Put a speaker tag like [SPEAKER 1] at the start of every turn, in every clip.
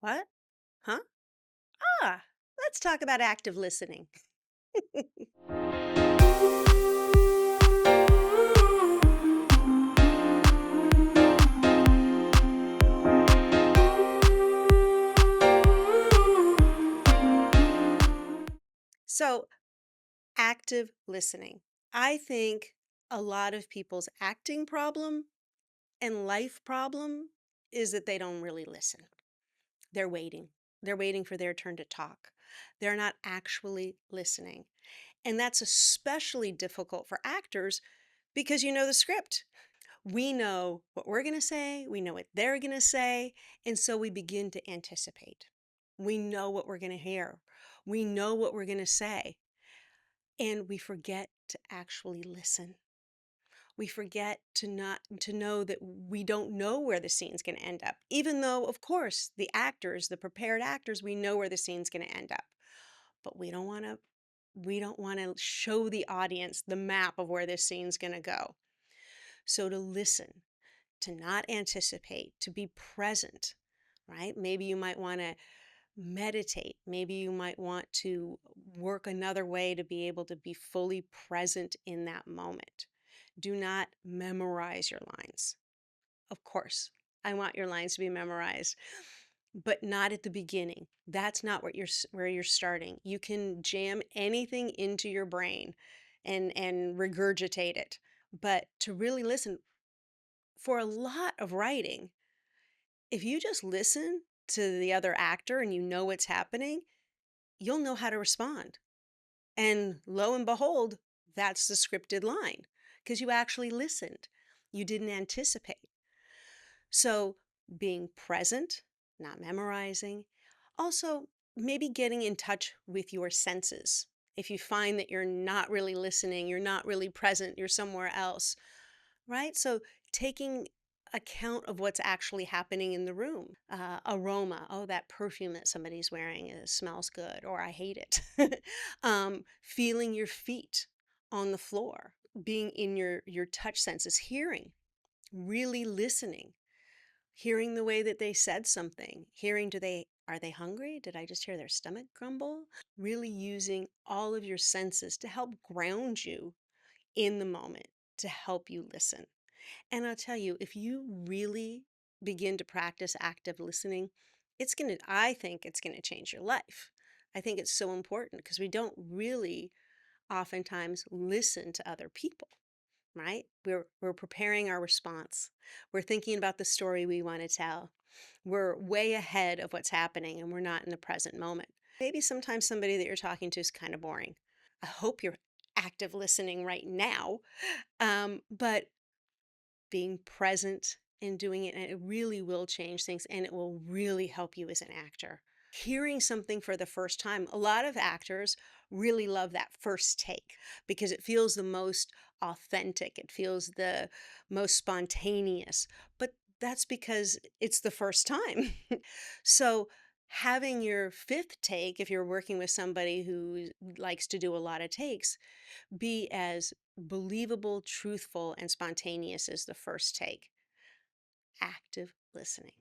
[SPEAKER 1] What? Huh? Ah, let's talk about active listening. So, active listening. I think a lot of people's acting problem and life problem is that they don't really listen. They're waiting. They're waiting for their turn to talk. They're not actually listening. And that's especially difficult for actors because you know the script. We know what we're going to say, we know what they're going to say, and so we begin to anticipate. We know what we're going to hear, we know what we're going to say, and we forget to actually listen. We forget to know that we don't know where the scene's going to end up, even though, of course, the actors, the prepared actors, we know where the scene's going to end up. But we don't want to show the audience the map of where this scene's going to go. So to listen, to not anticipate, to be present, right? Maybe you might want to meditate. Maybe you might want to work another way to be able to be fully present in that moment. Do not memorize your lines. Of course, I want your lines to be memorized, but not at the beginning. That's not where you're starting. You can jam anything into your brain and regurgitate it. But to really listen, for a lot of writing, if you just listen to the other actor and you know what's happening, you'll know how to respond. And lo and behold, that's the scripted line because you actually listened. You didn't anticipate. So being present, not memorizing. Also, maybe getting in touch with your senses. If you find that you're not really listening, you're not really present, you're somewhere else, right? So taking account of what's actually happening in the room. Aroma, oh, that perfume that somebody's wearing smells good, or I hate it. Feeling your feet on the floor, being in your touch senses, hearing, really listening, hearing the way that they said something, hearing are they hungry? Did I just hear their stomach grumble? Really using all of your senses to help ground you in the moment, to help you listen. And I'll tell you, if you really begin to practice active listening, I think it's going to change your life. I think it's so important because we don't really oftentimes listen to other people, right? We're preparing our response. We're thinking about the story we want to tell. We're way ahead of what's happening and we're not in the present moment. Maybe sometimes somebody that you're talking to is kind of boring. I hope you're active listening right now. But being present and doing it, and it really will change things and it will really help you as an actor. Hearing something for the first time, a lot of actors really love that first take because it feels the most authentic, it feels the most spontaneous. But that's because it's the first time. So having your fifth take, if you're working with somebody who likes to do a lot of takes, be as believable, truthful, and spontaneous as the first take. Active listening.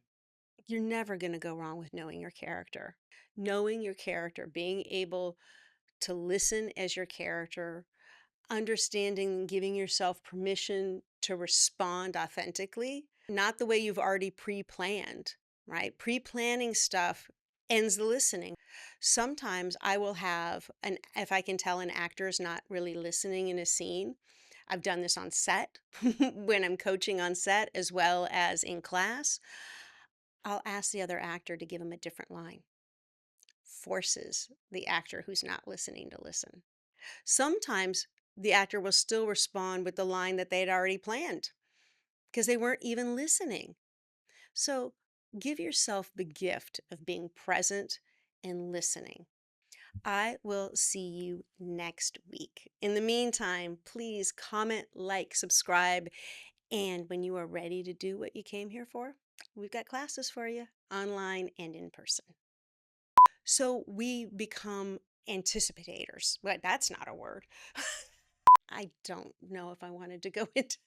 [SPEAKER 1] You're never going to go wrong with knowing your character. Knowing your character, being able to listen as your character, understanding, giving yourself permission to respond authentically, not the way you've already pre planned, right? Pre planning stuff ends the listening. Sometimes I will if I can tell an actor is not really listening in a scene, I've done this on set when I'm coaching on set as well as in class. I'll ask the other actor to give him a different line. Forces the actor who's not listening to listen. Sometimes the actor will still respond with the line that they'd already planned because they weren't even listening. So give yourself the gift of being present and listening. I will see you next week. In the meantime, please comment, like, subscribe, and when you are ready to do what you came here for, we've got classes for you, online and in person. So we become anticipators. Well, that's not a word. I don't know if I wanted to go into